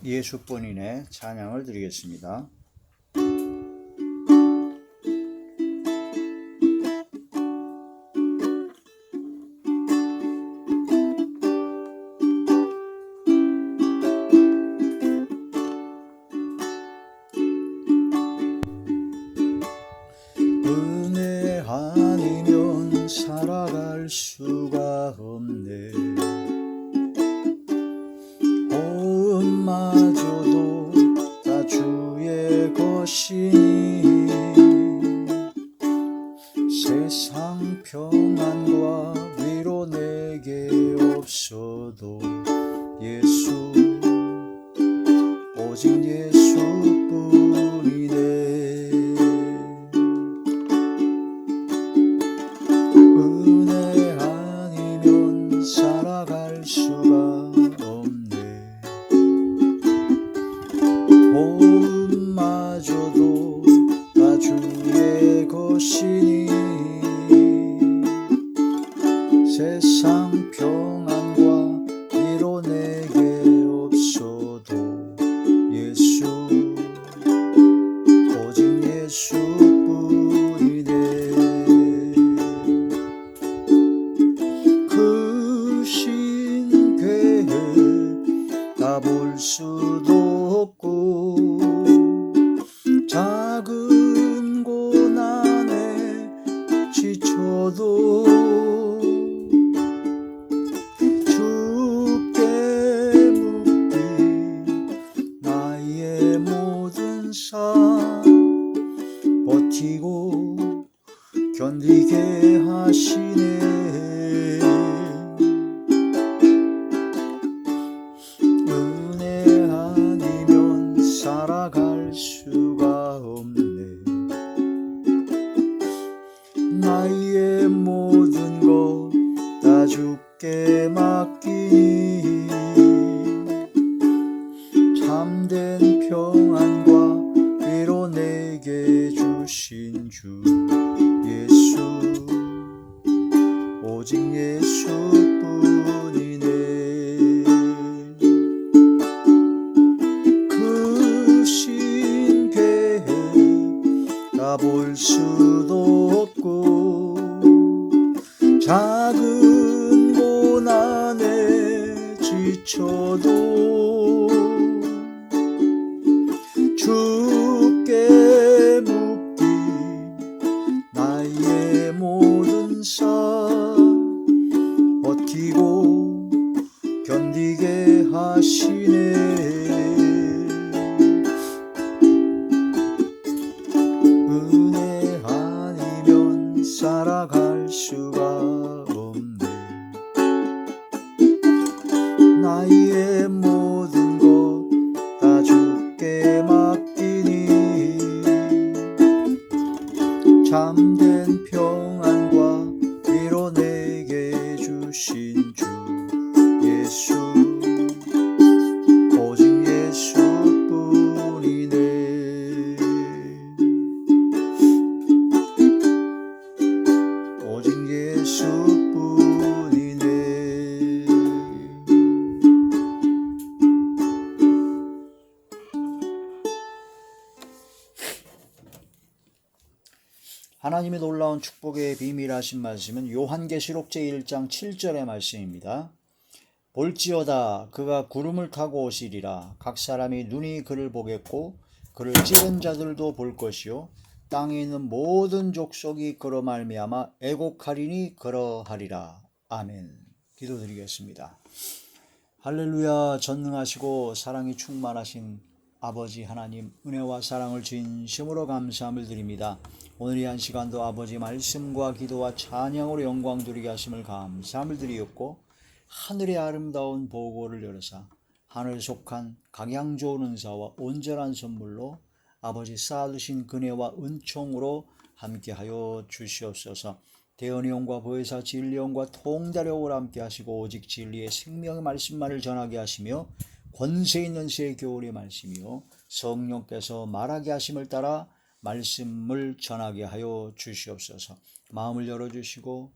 예수본인의 찬양을 드리겠습니다. 은혜 아니면 살아갈 수가 없네. 호흡마저도 다 주의 것이니 세상 평안과 위로 내게 없어도 예수 오직 예수뿐이네. 은혜 아니면 살아갈 수가 없네. 호흡마저도 다 주의 것이니 세상 평안과 위로 내게 없어도 예수 오직 예수뿐이네. 크신 계획 다 볼 수도 없고 작은 고난에 지쳐도 주께 묻기 나의 모든 삶 버티고 견디게 하시네. 은혜 아니면 살아갈 수가 없네. 나의 모든 것 다 주께 맡기니 참된 평안과 위로 내게 주신 주 예수 오직 예수뿐이네. 크신 계획 다 볼 수도 없고 작은 고난에 지쳐도 주께 묻기 나의 모든 삶 버티고 견디게 하시네. 은혜 아니면 살아갈 수가 없네. 나의 모든 것 다 주께 맡기니 참된 평안과 위로 내게 주신 주 예수 오직 예수뿐이네. 오직 예수뿐이네. 하나님의 놀라운 축복의 비밀하신 말씀은 요한계시록 제1장 7절의 말씀입니다. 볼지어다 그가 구름을 타고 오시리라. 각 사람이 눈이 그를 보겠고 그를 찌른 자들도 볼 것이요 땅에 있는 모든 족속이 그로 말미암아 애곡하리니 그러하리라. 아멘. 기도드리겠습니다. 할렐루야. 전능하시고 사랑이 충만하신 아버지 하나님, 은혜와 사랑을 진심으로 감사함을 드립니다. 오늘 이 한 시간도 아버지 말씀과 기도와 찬양으로 영광 드리게 하심을 감사함을 드리었고 하늘의 아름다운 보고를 열어사 하늘 속한 각양 좋은 은사와 온전한 선물로 아버지 쌓아두신 은혜와 은총으로 함께하여 주시옵소서. 대언의 영과 보혜사 진리의 영과 통달력을 함께 하시고 오직 진리의 생명의 말씀만을 전하게 하시며 권세 있는 새 교훈의 말씀이요 성령께서 말하게 하심을 따라 말씀을 전하게 하여 주시옵소서. 마음을 열어주시고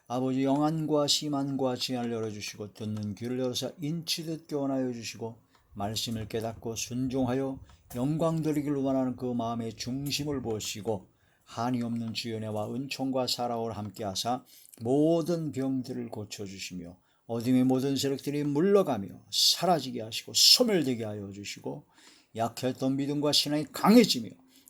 아버지 영안과 심안과 지안을 열어주시고 듣는 귀를 열어서 인치듯 교훈하여 주시고 말씀을 깨닫고 순종하여 영광 돌리기를 원하는 그 마음의 중심을 보시고 한이 없는 주의 은혜와 은총과 사랑을 함께 하사 모든 병들을 고쳐주시며 어둠의 모든 세력들이 물러가며 사라지게 하시고 소멸되게 하여 주시고 약했던 믿음과 신앙이 강해지며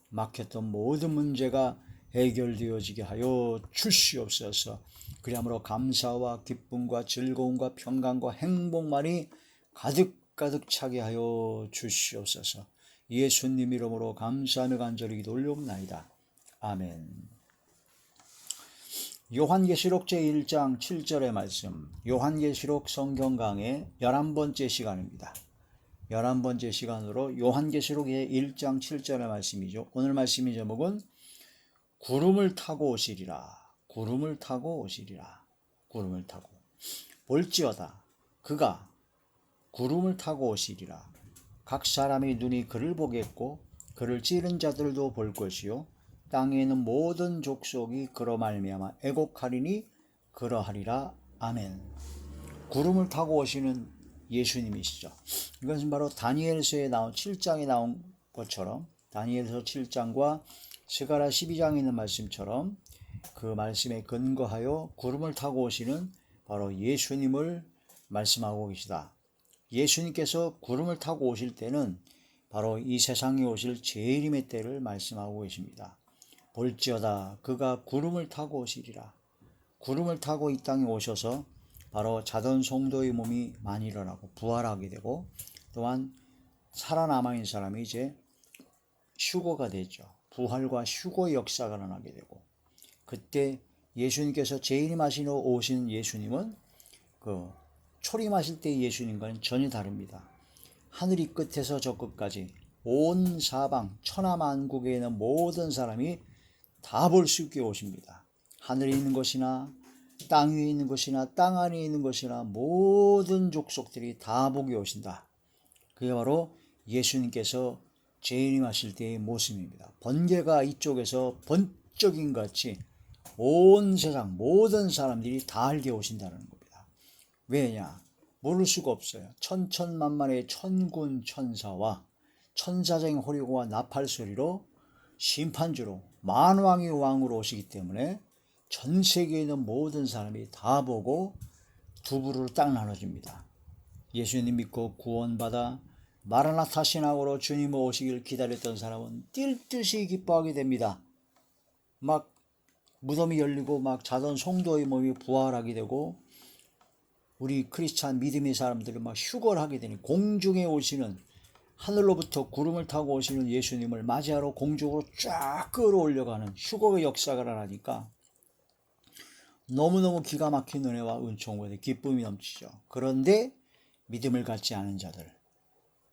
막혔던 모든 문제가 해결되어지게 하여 주시옵소서. 그러므로 감사와 기쁨과 즐거움과 평강과 행복만이 가득가득 차게 하여 주시옵소서. 예수님 이름으로 감사하며 간절히 기도 올려옵나이다. 아멘. 요한계시록 제1장 7절의 말씀, 요한계시록 성경 강의 11번째 시간입니다. 11번째 시간으로 요한계시록의 1장 7절의 말씀이죠. 오늘 말씀의 제목은 구름을 타고 오시리라. 구름을 타고 오시리라. 구름을 타고. 볼지어다 그가 구름을 타고 오시리라. 각 사람의 눈이 그를 보겠고 그를 찌른 자들도 볼 것이요 땅에 있는 모든 족속이 그로 말미암아 애곡하리니 그러하리라. 아멘. 구름을 타고 오시는 예수님이시죠. 이것은 바로 다니엘서에 나온 7장에 나온 것처럼 다니엘서 7장과 스가랴 12장에 있는 말씀처럼 그 말씀에 근거하여 구름을 타고 오시는 바로 예수님을 말씀하고 계시다. 예수님께서 구름을 타고 오실 때는 바로 이 세상에 오실 재림의 때를 말씀하고 계십니다. 볼지어다 그가 구름을 타고 오시리라. 구름을 타고 이 땅에 오셔서 바로 자던 성도의 몸이 많이 일어나고 부활하게 되고 또한 살아남아있는 사람이 이제 휴거가 되죠. 부활과 휴거의 역사가 일어나게 되고 그때 예수님께서 재림하시러 오신 예수님은 그 초림하실 때의 예수님과는 전혀 다릅니다. 하늘이 끝에서 저 끝까지 온 사방 천하만국에 있는 모든 사람이 다 볼 수 있게 오십니다. 하늘에 있는 것이나 땅 위에 있는 것이나 땅 안에 있는 것이나 모든 족속들이 다 보게 오신다. 그게 바로 예수님께서 재림하실 때의 모습입니다. 번개가 이쪽에서 번쩍인 같이 온 세상 모든 사람들이 다 알게 오신다는 겁니다. 왜냐? 모를 수가 없어요. 천천만만의 천군 천사와 천사장의 호리고와 나팔 소리로 심판주로 만왕의 왕으로 오시기 때문에 전 세계에 있는 모든 사람이 다 보고 두 부류로 딱 나눠집니다. 예수님 믿고 구원받아 마라나타 신앙으로 주님 오시길 기다렸던 사람은 뛸 듯이 기뻐하게 됩니다. 막 무덤이 열리고 막 자던 성도의 몸이 부활하게 되고 우리 크리스찬 믿음의 사람들이 막 휴거를 하게 되니 공중에 오시는 하늘로부터 구름을 타고 오시는 예수님을 맞이하러 공중으로 쫙 끌어올려가는 휴거의 역사가 일어나니까 너무너무 기가 막힌 은혜와 은총과 기쁨이 넘치죠. 그런데 믿음을 갖지 않은 자들,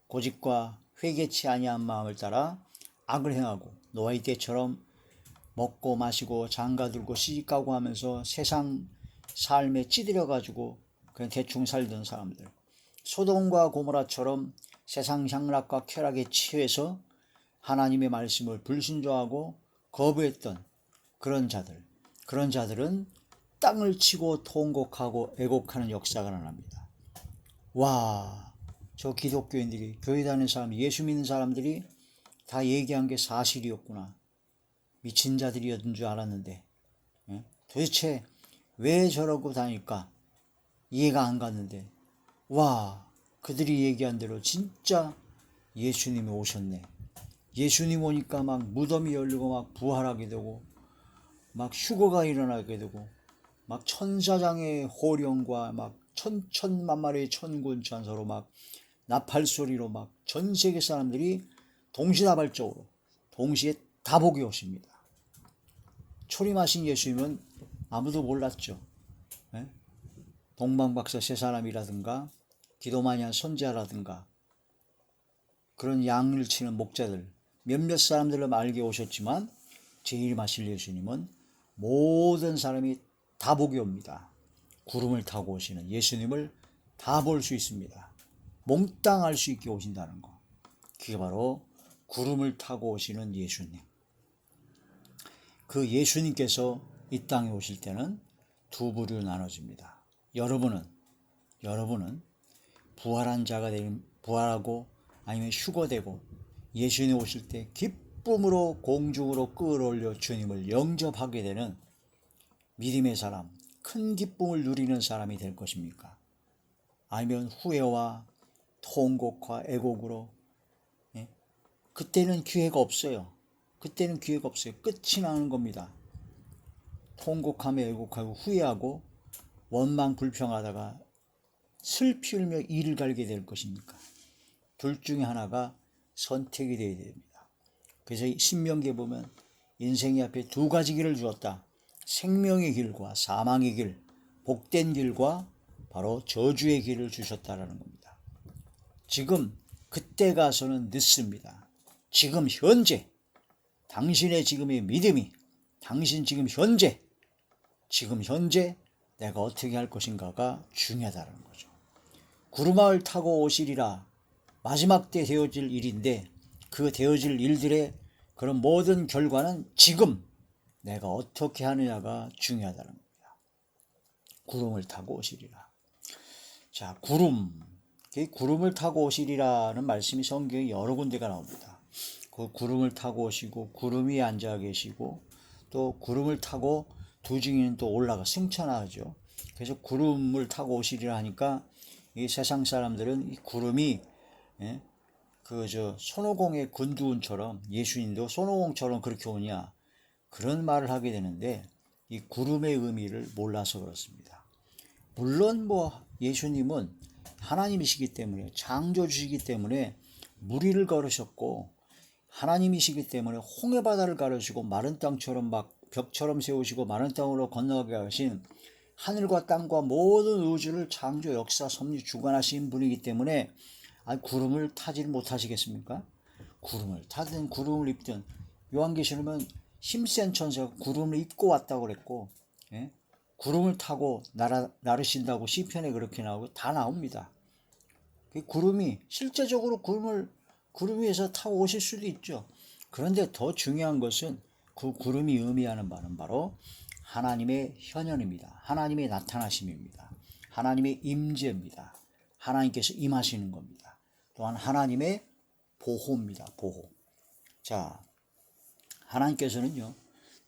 고집과 회개치 아니한 마음을 따라 악을 행하고 노아의 때처럼 먹고 마시고 장가들고 시집가고 하면서 세상 삶에 찌들여가지고 그냥 대충 살던 사람들, 소돔과 고모라처럼 세상 향락과 쾌락에 취해서 하나님의 말씀을 불순종하고 거부했던 그런 자들은 땅을 치고 통곡하고 애곡하는 역사가 일어납니다. 와, 저 기독교인들이 교회 다니는 사람, 예수 믿는 사람들이 다 얘기한 게 사실이었구나. 미친 자들이었던 줄 알았는데 도대체 왜 저러고 다닐까 이해가 안 갔는데 와, 그들이 얘기한 대로 진짜 예수님이 오셨네. 예수님 오니까 막 무덤이 열리고 막 부활하게 되고 막 휴거가 일어나게 되고 막 천사장의 호령과 막 천천만마리의 천군 천사로 막 나팔 소리로 막 전 세계 사람들이 동시다발적으로 동시에 다 보게 오십니다. 초림하신 예수님은 아무도 몰랐죠. 동방박사 세 사람이라든가 기도 많이 한 선지자라든가 그런 양을 치는 목자들 몇몇 사람들을 알게 오셨지만 재림하실 예수님은 모든 사람이 다 보게 옵니다. 구름을 타고 오시는 예수님을 다 볼 수 있습니다. 몽땅 알 수 있게 오신다는 거. 그게 바로 구름을 타고 오시는 예수님. 그 예수님께서 이 땅에 오실 때는 두 부류로 나눠집니다. 여러분은 부활한 자가 부활하고 아니면 휴거되고 예수님 오실 때 기쁨으로 공중으로 끌어올려 주님을 영접하게 되는 믿음의 사람, 큰 기쁨을 누리는 사람이 될 것입니까? 아니면 후회와 통곡과 애곡으로, 그때는 기회가 없어요. 그때는 기회가 없어요. 끝이 나는 겁니다. 통곡하며 애곡하고 후회하고 원망 불평하다가 슬피 울며 이를 갈게 될 것입니까? 둘 중에 하나가 선택이 되어야 됩니다. 그래서 신명기에 보면 인생의 앞에 두 가지 길을 주었다. 생명의 길과 사망의 길, 복된 길과 바로 저주의 길을 주셨다라는 겁니다. 지금 그때 가서는 늦습니다. 지금 현재 당신의 지금의 믿음이 당신 지금 현재 내가 어떻게 할 것인가가 중요하다는 거죠. 구름을 타고 오시리라 마지막 때 되어질 일인데 그 되어질 일들의 그런 모든 결과는 지금 내가 어떻게 하느냐가 중요하다는 겁니다. 구름을 타고 오시리라. 자, 구름을 타고 오시리라는 말씀이 성경에 여러 군데가 나옵니다. 그 구름을 타고 오시고 구름 위에 앉아 계시고 또 구름을 타고 두 증인은 또 올라가 승천하죠. 그래서 구름을 타고 오시리라 하니까 이 세상 사람들은 이 구름이 손오공의 군두운처럼 예수님도 손오공처럼 그렇게 오냐 그런 말을 하게 되는데 이 구름의 의미를 몰라서 그렇습니다. 물론 예수님은 하나님이시기 때문에 창조주시기 때문에 무리를 걸으셨고 하나님이시기 때문에 홍해바다를 가르시고 마른 땅처럼 막 벽처럼 세우시고 마른 땅으로 건너가게 하신 하늘과 땅과 모든 우주를 창조 역사 섭리 주관하신 분이기 때문에 구름을 타지를 못하시겠습니까? 구름을 타든 구름을 입든 요한계시록은 힘센 천사가 구름을 입고 왔다고 그랬고 구름을 타고 나르신다고 시편에 그렇게 나오고 다 나옵니다. 구름이 실제적으로 구름 위에서 타고 오실 수도 있죠. 그런데 더 중요한 것은 그 구름이 의미하는 바는 바로 하나님의 현현입니다. 하나님의 나타나심입니다. 하나님의 임재입니다. 하나님께서 임하시는 겁니다. 또한 하나님의 보호입니다. 보호. 자, 하나님께서는요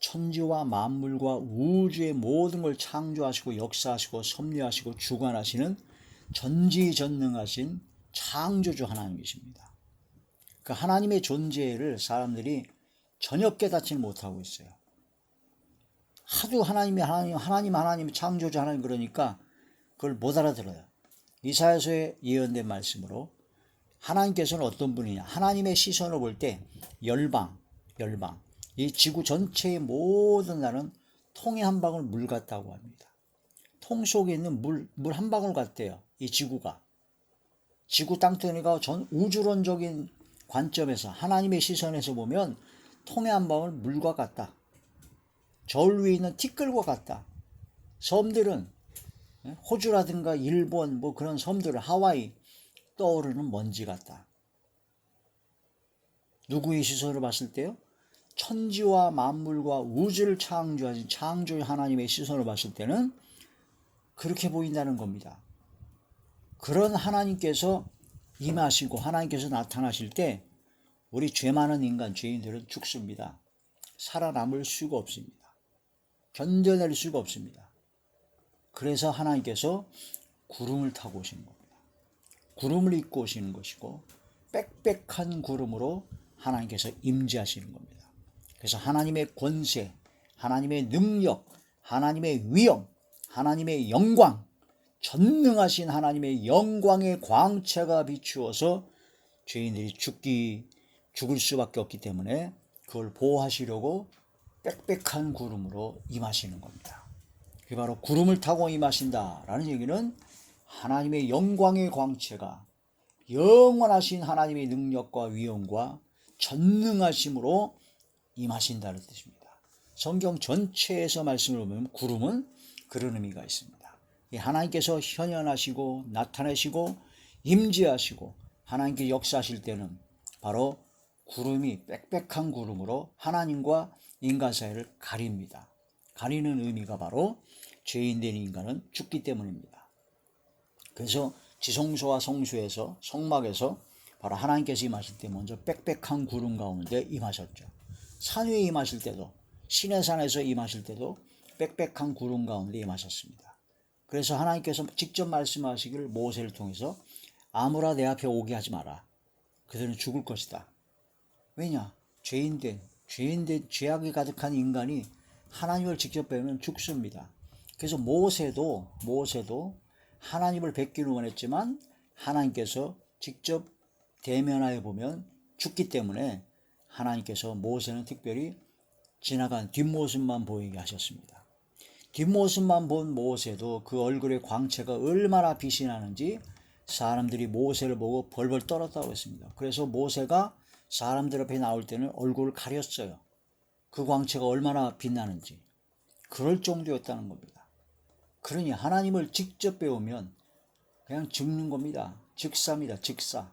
천지와 만물과 우주의 모든 걸 창조하시고 역사하시고 섭리하시고 주관하시는 전지전능하신 창조주 하나님이십니다. 그 하나님의 존재를 사람들이 전혀 깨닫지는 못하고 있어요. 하도 하나님 창조주 하나님 그러니까 그걸 못 알아들어요. 이사야서에 예언된 말씀으로 하나님께서는 어떤 분이냐, 하나님의 시선을 볼 때 열방 이 지구 전체의 모든 나는 통에 한 방울 물 같다고 합니다. 통 속에 있는 물 한 방울 같대요. 이 지구가 지구 땅덩이가 전 우주론적인 관점에서 하나님의 시선에서 보면 통에 한 방울 물과 같다. 저울 위에 있는 티끌과 같다. 섬들은 호주라든가 일본 그런 섬들은 하와이 떠오르는 먼지 같다. 누구의 시선을 봤을 때요? 천지와 만물과 우주를 창조하신 창조의 하나님의 시선을 봤을 때는 그렇게 보인다는 겁니다. 그런 하나님께서 임하시고 하나님께서 나타나실 때 우리 죄 많은 인간, 죄인들은 죽습니다. 살아남을 수가 없습니다. 견뎌낼 수가 없습니다. 그래서 하나님께서 구름을 타고 오시는 겁니다. 구름을 입고 오시는 것이고 빽빽한 구름으로 하나님께서 임재하시는 겁니다. 그래서 하나님의 권세, 하나님의 능력, 하나님의 위엄, 하나님의 영광, 전능하신 하나님의 영광의 광채가 비추어서 죄인들이 죽을 수밖에 없기 때문에 그걸 보호하시려고 빽빽한 구름으로 임하시는 겁니다. 그게 바로 구름을 타고 임하신다라는 얘기는 하나님의 영광의 광채가 영원하신 하나님의 능력과 위엄과 전능하심으로 임하신다는 뜻입니다. 성경 전체에서 말씀을 보면 구름은 그런 의미가 있습니다. 하나님께서 현현하시고 나타내시고 임재하시고 하나님께 역사하실 때는 바로 구름이 빽빽한 구름으로 하나님과 인간 사이를 가립니다. 가리는 의미가 바로 죄인 된 인간은 죽기 때문입니다. 그래서 지성소와 성수에서 성막에서 바로 하나님께서 임하실 때 먼저 빽빽한 구름 가운데 임하셨죠. 산 위에 임하실 때도, 시내산에서 임하실 때도 빽빽한 구름 가운데 임하셨습니다. 그래서 하나님께서 직접 말씀하시기를 모세를 통해서 아무나 내 앞에 오게 하지 마라. 그들은 죽을 것이다. 왜냐? 죄인된 죄악이 가득한 인간이 하나님을 직접 뵈면 죽습니다. 그래서 모세도 하나님을 뵙기를 원했지만 하나님께서 직접 대면하여 보면 죽기 때문에 하나님께서 모세는 특별히 지나간 뒷모습만 보이게 하셨습니다. 뒷모습만 본 모세도 그 얼굴의 광채가 얼마나 빛이 나는지 사람들이 모세를 보고 벌벌 떨었다고 했습니다. 그래서 모세가 사람들 앞에 나올 때는 얼굴을 가렸어요. 그 광채가 얼마나 빛나는지. 그럴 정도였다는 겁니다. 그러니 하나님을 직접 배우면 그냥 죽는 겁니다. 즉사입니다. 즉사.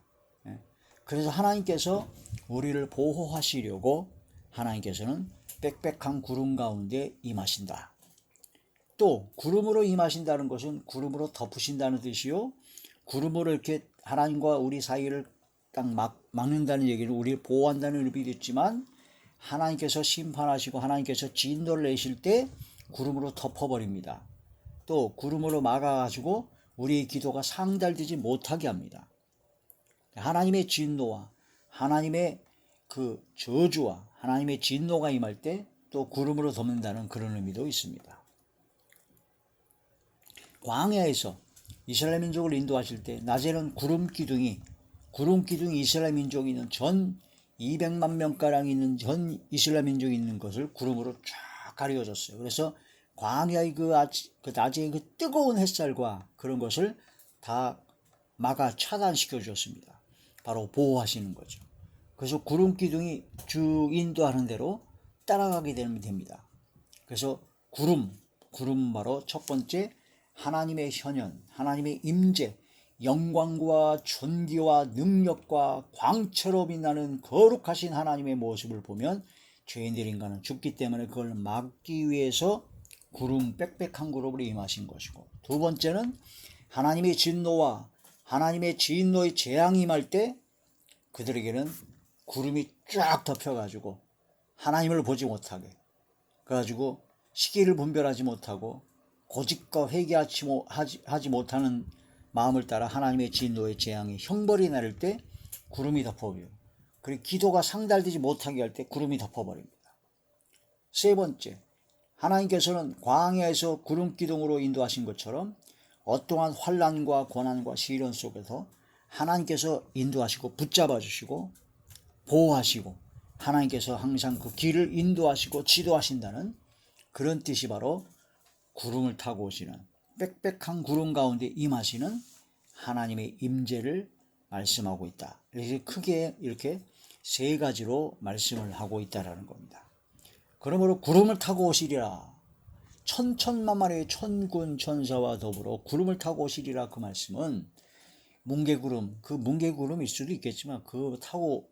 그래서 하나님께서 우리를 보호하시려고 하나님께서는 빽빽한 구름 가운데 임하신다. 또 구름으로 임하신다는 것은 구름으로 덮으신다는 뜻이요, 구름으로 이렇게 하나님과 우리 사이를 딱 막는다는 얘기는 우리를 보호한다는 의미도 있지만, 하나님께서 심판하시고 하나님께서 진노를 내실 때 구름으로 덮어버립니다. 또 구름으로 막아가지고 우리의 기도가 상달되지 못하게 합니다. 하나님의 진노와 하나님의 그 저주와 하나님의 진노가 임할 때 또 구름으로 덮는다는 그런 의미도 있습니다. 광야에서 이스라엘 민족을 인도하실 때 낮에는 구름 기둥이 이스라엘 민족이 있는 전 200만 명가량 있는 전 이스라엘 민족이 있는 것을 구름으로 쫙 가려줬어요. 그래서 광야의 그 낮의 그 뜨거운 햇살과 그런 것을 다 막아 차단시켜 주었습니다. 바로 보호하시는 거죠. 그래서 구름 기둥이 쭉 인도하는 대로 따라가게 되면 됩니다. 그래서 구름 바로 첫 번째 하나님의 현현, 하나님의 임재, 영광과 존귀와 능력과 광채로 빛나는 거룩하신 하나님의 모습을 보면 죄인들 인간은 죽기 때문에 그걸 막기 위해서 구름, 빽빽한 구름으로 임하신 것이고, 두 번째는 하나님의 진노와 하나님의 진노의 재앙이 임할 때 그들에게는 구름이 쫙 덮여가지고 하나님을 보지 못하게, 그래가지고 시기를 분별하지 못하고 고집과 회개하지 못하는 마음을 따라 하나님의 진노의 재앙이 형벌이 내릴 때 구름이 덮어버려요. 그리고 기도가 상달되지 못하게 할 때 구름이 덮어버립니다. 세 번째, 하나님께서는 광야에서 구름 기둥으로 인도하신 것처럼 어떠한 환난과 고난과 시련 속에서 하나님께서 인도하시고 붙잡아 주시고 보호하시고 하나님께서 항상 그 길을 인도하시고 지도하신다는 그런 뜻이 바로 구름을 타고 오시는, 빽빽한 구름 가운데 임하시는 하나님의 임재를 말씀하고 있다. 이렇게 크게 이렇게 세 가지로 말씀을 하고 있다라는 겁니다. 그러므로 구름을 타고 오시리라, 천천만만의 천군 천사와 더불어 구름을 타고 오시리라, 그 말씀은 뭉게구름, 그 뭉게구름일 수도 있겠지만 그거 타고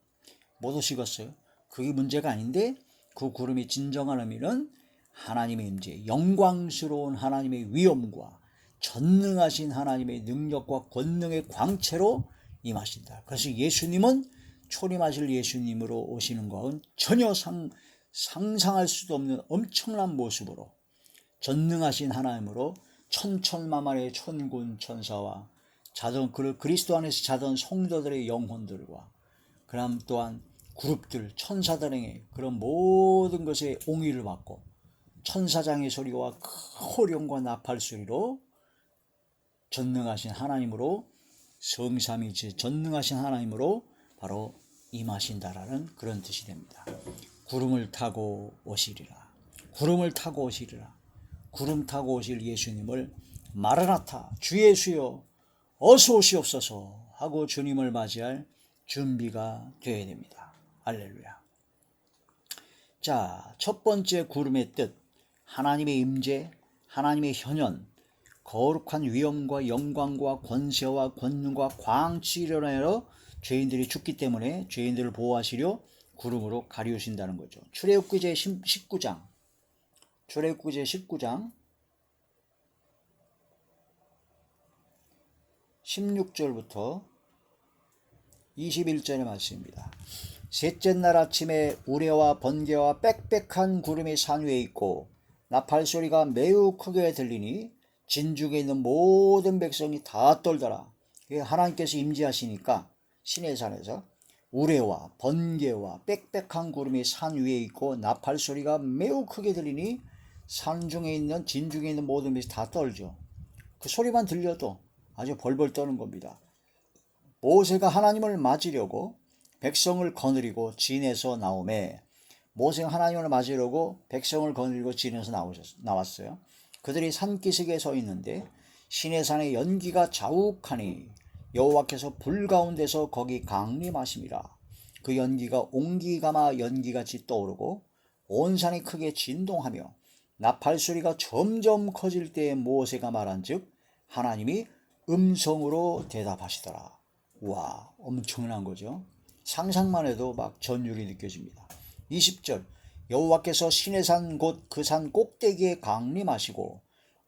못 오시겠어요? 그게 문제가 아닌데, 그 구름이 진정한 의미는 하나님의 임재, 영광스러운 하나님의 위엄과 전능하신 하나님의 능력과 권능의 광채로 임하신다. 그래서 예수님은 초림하실 예수님으로 오시는 것은 전혀 상상할 수도 없는 엄청난 모습으로 전능하신 하나님으로 천천만만의 천군 천사와 그리스도 안에서 자던 성도들의 영혼들과 그다음 또한 그룹들 천사들에게 그런 모든 것에 옹의를 받고 천사장의 소리와 호령과 나팔 소리로 전능하신 하나님으로, 성삼위일체 전능하신 하나님으로 바로 임하신다라는 그런 뜻이 됩니다. 구름을 타고 오시리라, 구름을 타고 오시리라. 구름 타고 오실 예수님을 마라나타, 주 예수여 어서 오시옵소서 하고 주님을 맞이할 준비가 되어야 됩니다. 할렐루야. 자, 첫 번째 구름의 뜻, 하나님의 임재, 하나님의 현현, 거룩한 위엄과 영광과 권세와 권능과 광치를 하여 죄인들이 죽기 때문에 죄인들을 보호하시려 구름으로 가리우신다는 거죠. 출애굽기 19장, 출애굽기 19장 16절부터 21절의 말씀입니다. 셋째 날 아침에 우레와 번개와 빽빽한 구름이 산 위에 있고 나팔 소리가 매우 크게 들리니 진중에 있는 모든 백성이 다 떨더라. 하나님께서 임재하시니까 시내산에서 우레와 번개와 빽빽한 구름이 산 위에 있고 나팔 소리가 매우 크게 들리니 산중에 있는 진중에 있는 모든 백성이 다 떨죠. 그 소리만 들려도 아주 벌벌 떠는 겁니다. 모세가 하나님을 맞으려고 백성을 거느리고 진에서 나오매 모세가 하나님을 맞으려고 백성을 거느리고 진에서 나왔어요. 그들이 산기슭에 서 있는데 시내산의 연기가 자욱하니 여호와께서 불 가운데서 거기 강림하심이라. 그 연기가 옹기가마 연기같이 떠오르고 온 산이 크게 진동하며 나팔 소리가 점점 커질 때에 모세가 말한즉 하나님이 음성으로 대답하시더라. 와, 엄청난 거죠. 상상만 해도 막 전율이 느껴집니다. 20절 여호와께서 시내산 곧 그 산 꼭대기에 강림하시고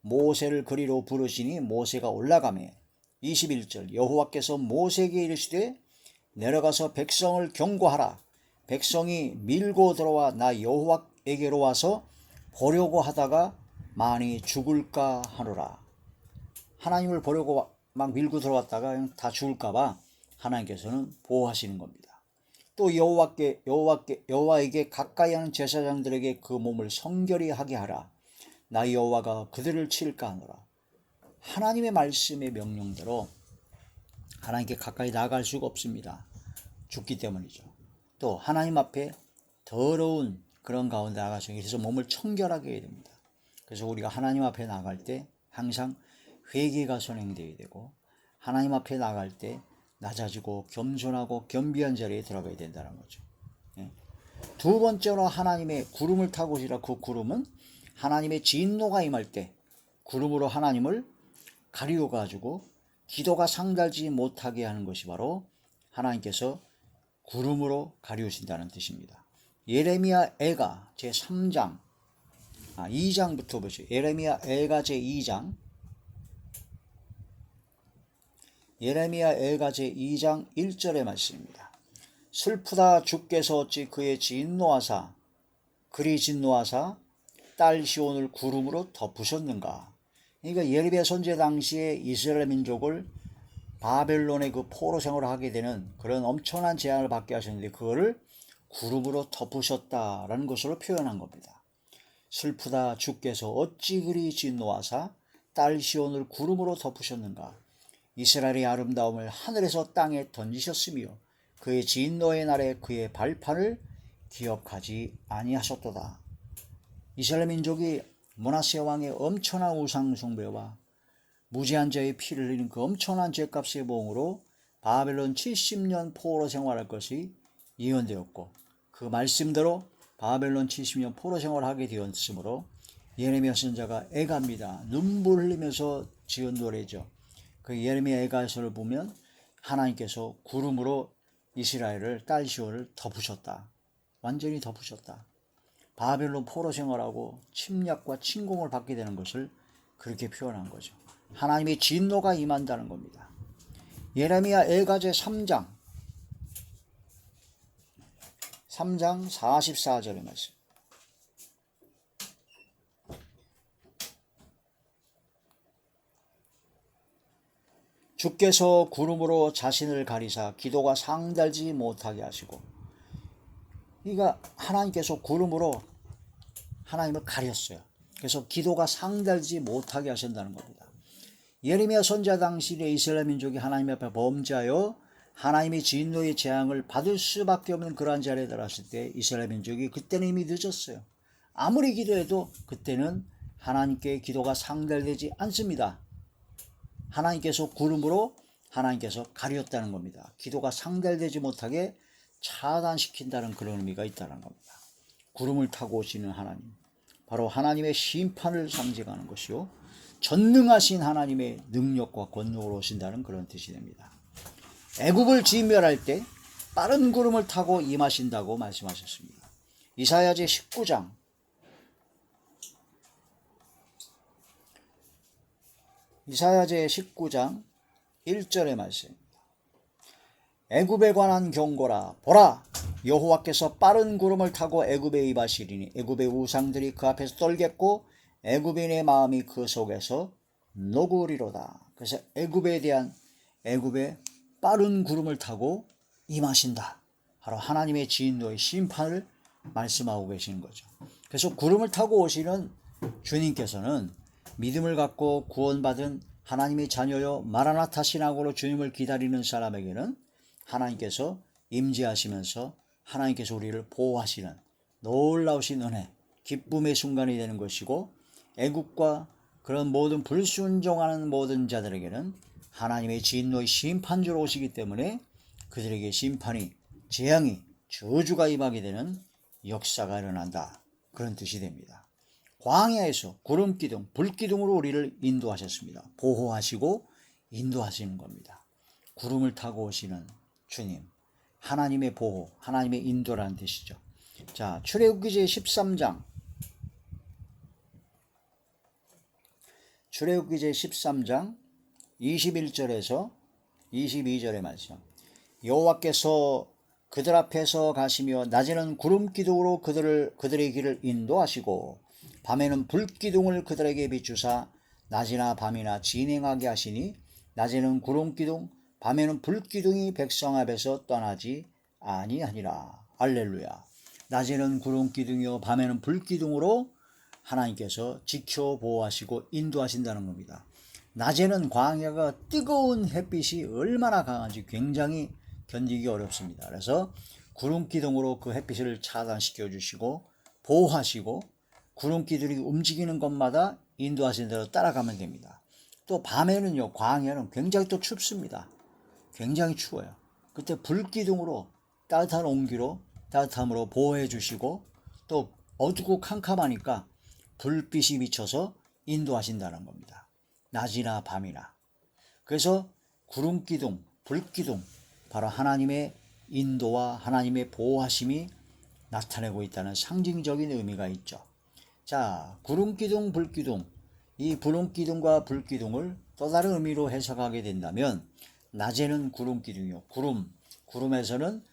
모세를 그리로 부르시니 모세가 올라가매 21절 여호와께서 모세에게 이르시되 내려가서 백성을 경고하라. 백성이 밀고 들어와 나 여호와에게로 와서 보려고 하다가 많이 죽을까 하노라. 하나님을 보려고 막 밀고 들어왔다가 다 죽을까봐 하나님께서는 보호하시는 겁니다. 또 여호와에게 가까이 하는 제사장들에게 그 몸을 성결히 하게 하라. 나 여호와가 그들을 칠까 하노라. 하나님의 말씀의 명령대로 하나님께 가까이 나아갈 수가 없습니다. 죽기 때문이죠. 또 하나님 앞에 더러운 그런 가운데 나가서 그래서 몸을 청결하게 해야 됩니다. 그래서 우리가 하나님 앞에 나갈 때 항상 회개가 선행되어야 되고 하나님 앞에 나갈 때 낮아지고 겸손하고 겸비한 자리에 들어가야 된다는 거죠. 두 번째로 하나님의 구름을 타고 오시라. 그 구름은 하나님의 진노가 임할 때 구름으로 하나님을 가리워 가지고 기도가 상달지 못하게 하는 것이 바로 하나님께서 구름으로 가리우신다는 뜻입니다. 예레미야 애가 제3장 2장부터 보시죠. 예레미야 애가 제2장 예레미야 애가 제2장 1절의 말씀입니다. 슬프다 주께서 어찌 그의 진노하사 그리 진노하사 딸 시온을 구름으로 덮으셨는가. 그러니까 예레미야 선지자 당시에 이스라엘 민족을 바벨론의 그 포로 생활을 하게 되는 그런 엄청난 재앙을 받게 하셨는데 그거를 구름으로 덮으셨다라는 것으로 표현한 겁니다. 슬프다 주께서 어찌 그리 진노하사 딸 시온을 구름으로 덮으셨는가. 이스라엘의 아름다움을 하늘에서 땅에 던지셨으며 그의 진노의 날에 그의 발판을 기억하지 아니하셨도다. 이스라엘 민족이 므낫세 왕의 엄청난 우상 숭배와 무지한 자의 피를 흘린 그 엄청난 죄값의 보응으로 바벨론 70년 포로 생활할 것이 예언되었고 그 말씀대로 바벨론 70년 포로 생활을 하게 되었으므로 예레미야 선지자가 애갑니다. 눈물 흘리면서 지은 노래죠. 그 예레미야 애가서를 보면 하나님께서 구름으로 이스라엘을 딸 시온을 덮으셨다. 완전히 덮으셨다. 바벨론 포로 생활하고 침략과 침공을 받게 되는 것을 그렇게 표현한 거죠. 하나님의 진노가 임한다는 겁니다. 예레미야 애가 제3장 44절의 말씀. 주께서 구름으로 자신을 가리사 기도가 상달지 못하게 하시고, 그러니까 하나님께서 구름으로 하나님을 가렸어요. 그래서 기도가 상달지 못하게 하신다는 겁니다. 예레미야 선지자 당시에 이스라엘 민족이 하나님 앞에 범죄하여 하나님의 진노의 재앙을 받을 수밖에 없는 그러한 자리에 달았을 때 이스라엘 민족이 그때는 이미 늦었어요. 아무리 기도해도 그때는 하나님께 기도가 상달되지 않습니다. 하나님께서 구름으로 하나님께서 가렸다는 겁니다. 기도가 상달되지 못하게 차단시킨다는 그런 의미가 있다는 겁니다. 구름을 타고 오시는 하나님, 바로 하나님의 심판을 상징하는 것이요 전능하신 하나님의 능력과 권능으로 오신다는 그런 뜻이 됩니다. 애굽을 진멸할 때 빠른 구름을 타고 임하신다고 말씀하셨습니다. 이사야 제19장 19장 1절의 말씀. 애굽에 관한 경고라. 보라, 여호와께서 빠른 구름을 타고 애굽에 임하시리니 애굽의 우상들이 그 앞에서 떨겠고 애굽인의 마음이 그 속에서 녹으리로다. 그래서 애굽의 빠른 구름을 타고 임하신다. 바로 하나님의 진노의 심판을 말씀하고 계시는 거죠. 그래서 구름을 타고 오시는 주님께서는 믿음을 갖고 구원받은 하나님의 자녀여 마라나타 신앙으로 주님을 기다리는 사람에게는 하나님께서 임재하시면서 하나님께서 우리를 보호하시는 놀라우신 은혜, 기쁨의 순간이 되는 것이고, 애국과 그런 모든 불순종하는 모든 자들에게는 하나님의 진노의 심판주로 오시기 때문에 그들에게 심판이, 재앙이, 저주가 임하게 되는 역사가 일어난다. 그런 뜻이 됩니다. 광야에서 구름기둥, 불기둥으로 우리를 인도하셨습니다. 보호하시고 인도하시는 겁니다. 구름을 타고 오시는 주님, 하나님의 보호, 하나님의 인도라는 뜻이죠. 자, 출애굽기 제 13장, 출애굽기 제 13장 21절에서 22절의 말씀. 여호와께서 그들 앞에서 가시며 낮에는 구름기둥으로 그들의 길을 인도하시고 밤에는 불기둥을 그들에게 비추사 낮이나 밤이나 진행하게 하시니 낮에는 구름기둥 밤에는 불기둥이 백성 앞에서 떠나지 아니하니라. 할렐루야. 낮에는 구름기둥이요 밤에는 불기둥으로 하나님께서 지켜 보호하시고 인도하신다는 겁니다. 낮에는 광야가 뜨거운 햇빛이 얼마나 강한지 굉장히 견디기 어렵습니다. 그래서 구름기둥으로 그 햇빛을 차단시켜 주시고 보호하시고 구름기둥이 움직이는 것마다 인도하신 대로 따라가면 됩니다. 또 밤에는요, 광야는 굉장히 또 춥습니다. 굉장히 추워요. 그때 불기둥으로 따뜻한 온기로 따뜻함으로 보호해 주시고 또 어둡고 캄캄하니까 불빛이 비쳐서 인도하신다는 겁니다. 낮이나 밤이나. 그래서 구름기둥, 불기둥, 바로 하나님의 인도와 하나님의 보호하심이 나타내고 있다는 상징적인 의미가 있죠. 자, 구름기둥, 불기둥, 이 구름기둥과 불기둥을 또 다른 의미로 해석하게 된다면 낮에는 구름기둥이요. 구름에서는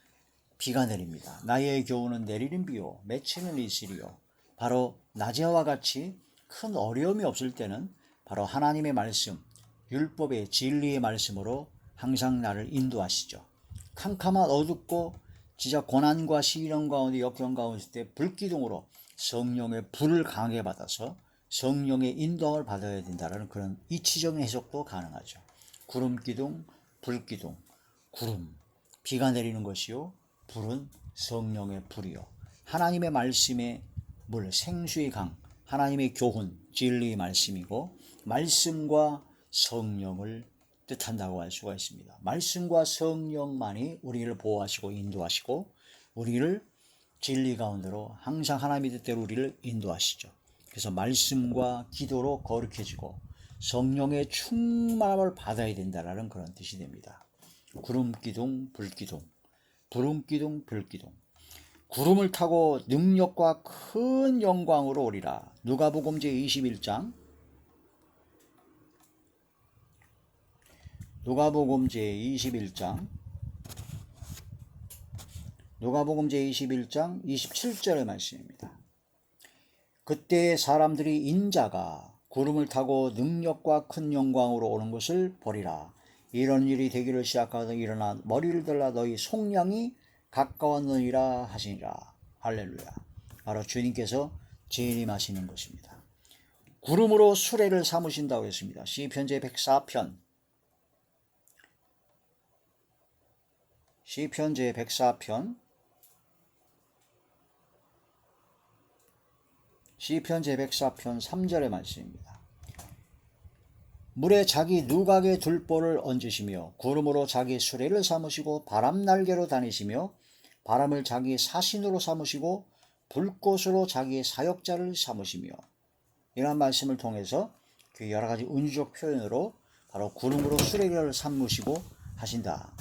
비가 내립니다. 나의 교훈은 내리는 비요 맺히는 이슬이요. 바로 낮에와 같이 큰 어려움이 없을 때는 바로 하나님의 말씀, 율법의 진리의 말씀으로 항상 나를 인도하시죠. 캄캄한 어둡고 진짜 고난과 시련 가운데 역경 가운데 있을 때 불기둥으로 성령의 불을 강하게 받아서 성령의 인도함을 받아야 된다는 그런 이치적인 해석도 가능하죠. 구름기둥, 불기둥, 구름, 비가 내리는 것이요, 불은 성령의 불이요, 하나님의 말씀의 물, 생수의 강, 하나님의 교훈, 진리의 말씀이고 말씀과 성령을 뜻한다고 할 수가 있습니다. 말씀과 성령만이 우리를 보호하시고 인도하시고 우리를 진리 가운데로 항상 하나님의 뜻대로 우리를 인도하시죠. 그래서 말씀과 기도로 거룩해지고 성령의 충만함을 받아야 된다는 그런 뜻이 됩니다. 구름기둥, 불기둥, 구름기둥, 불기둥. 구름을 타고 능력과 큰 영광으로 오리라. 누가복음 제 21장, 누가복음 제 21장 27절의 말씀입니다. 그때 사람들이 인자가 구름을 타고 능력과 큰 영광으로 오는 것을 보리라. 이런 일이 되기를 시작하여 일어나 머리를 들라 너희 속량이 가까웠느니라 하시니라. 할렐루야. 바로 주님께서 재림하시는 것입니다. 구름으로 수레를 삼으신다고 했습니다. 시편 제 104편, 시편 제 104편, 시편 제 104편 3절의 말씀입니다. 물에 자기 누각의 둘보를 얹으시며 구름으로 자기 수레를 삼으시고 바람 날개로 다니시며 바람을 자기 사신으로 삼으시고 불꽃으로 자기 사역자를 삼으시며, 이러한 말씀을 통해서 그 여러 가지 은유적 표현으로 바로 구름으로 수레를 삼으시고 하신다.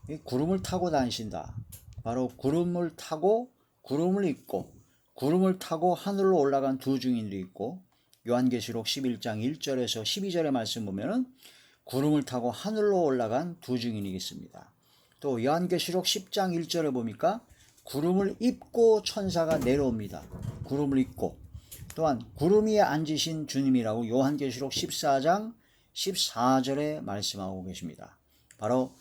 이 구름을 타고 다니신다. 바로 구름을 타고 구름을 입고 구름을 타고 하늘로 올라간 두 증인도 있고, 요한계시록 11장 1절에서 12절의 말씀 보면은 구름을 타고 하늘로 올라간 두 증인이 있습니다. 또 요한계시록 10장 1절에 보니까 구름을 입고 천사가 내려옵니다. 구름을 입고. 또한 구름 위에 앉으신 주님이라고 요한계시록 14장 14절에 말씀하고 계십니다. 바로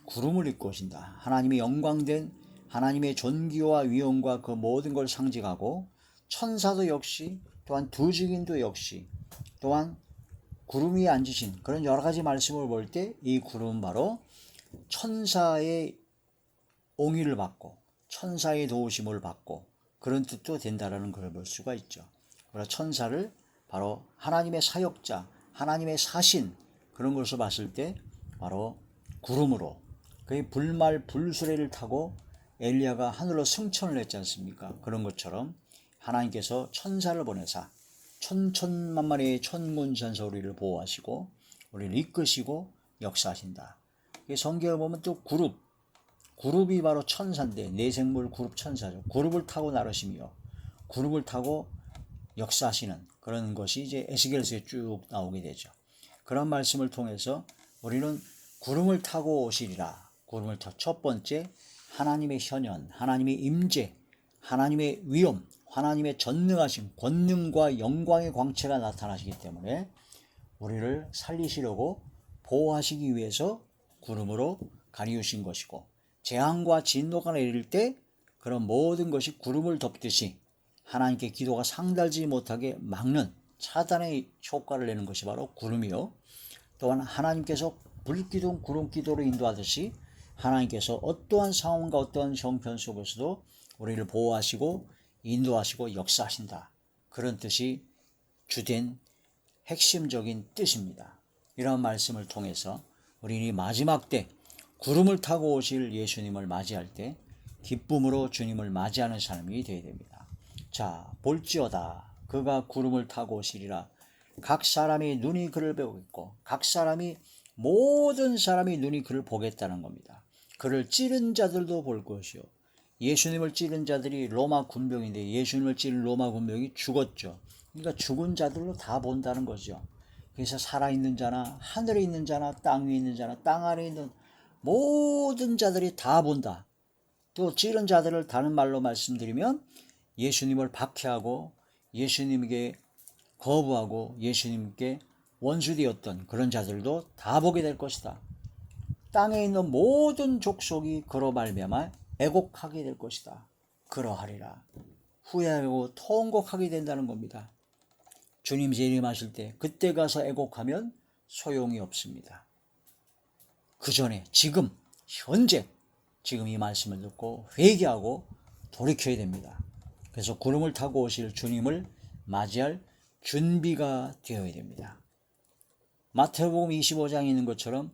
구름을 입고 오신다. 하나님의 영광된 하나님의 존귀와 위엄과 그 모든 걸 상징하고, 천사도 역시, 또한 두 증인도 역시, 또한 구름 위에 앉으신 그런 여러 가지 말씀을 볼 때 이 구름은 바로 천사의 옹의를 받고 천사의 도우심을 받고 그런 뜻도 된다라는 걸 볼 수가 있죠. 그러나 천사를 바로 하나님의 사역자, 하나님의 사신, 그런 것을 봤을 때 바로 구름으로, 그의 불말 불수레를 타고 엘리야가 하늘로 승천을 했지 않습니까? 그런 것처럼 하나님께서 천사를 보내사 천천만마리의 천군천사 우리를 보호하시고 우리를 이끄시고 역사하신다. 성경에 보면 또 그룹이 바로 천사인데, 내생물 그룹 천사죠. 그룹을 타고 나르시며 그룹을 타고 역사하시는 그런 것이 이제 에스겔서에 쭉 나오게 되죠. 그런 말씀을 통해서 우리는 구름을 타고 오시리라. 구름을 타, 첫 번째 하나님의 현현, 하나님의 임재, 하나님의 위엄, 하나님의 전능하신 권능과 영광의 광채가 나타나시기 때문에 우리를 살리시려고 보호하시기 위해서 구름으로 가리우신 것이고, 재앙과 진노가 내릴 때 그런 모든 것이 구름을 덮듯이 하나님께 기도가 상달지 못하게 막는 차단의 효과를 내는 것이 바로 구름이요, 또한 하나님께서 불기둥 구름기도로 인도하듯이 하나님께서 어떠한 상황과 어떠한 형편 속에서도 우리를 보호하시고 인도하시고 역사하신다. 그런 뜻이 주된 핵심적인 뜻입니다. 이런 말씀을 통해서 우리는 마지막 때 구름을 타고 오실 예수님을 맞이할 때 기쁨으로 주님을 맞이하는 삶이 되어야 됩니다. 자, 볼지어다 그가 구름을 타고 오시리라. 각 사람이 눈이 그를 보겠고, 모든 사람이 눈이 그를 보겠다는 겁니다. 그를 찌른 자들도 볼 것이요. 예수님을 찌른 자들이 로마 군병인데 예수님을 찌른 로마 군병이 죽었죠. 그러니까 죽은 자들로 다 본다는 거죠. 그래서 살아있는 자나 하늘에 있는 자나 땅 위에 있는 자나 땅 아래에 있는 모든 자들이 다 본다. 또 찌른 자들을 다른 말로 말씀드리면 예수님을 박해하고 예수님에게 거부하고 예수님께 원수되었던 그런 자들도 다 보게 될 것이다. 땅에 있는 모든 족속이 그로 말미암아 애곡하게 될 것이다. 그러하리라. 후회하고 통곡하게 된다는 겁니다. 주님 재림하실 때 그때 가서 애곡하면 소용이 없습니다. 그 전에 지금 현재 지금 이 말씀을 듣고 회개하고 돌이켜야 됩니다. 그래서 구름을 타고 오실 주님을 맞이할 준비가 되어야 됩니다. 마태복음 25장에 있는 것처럼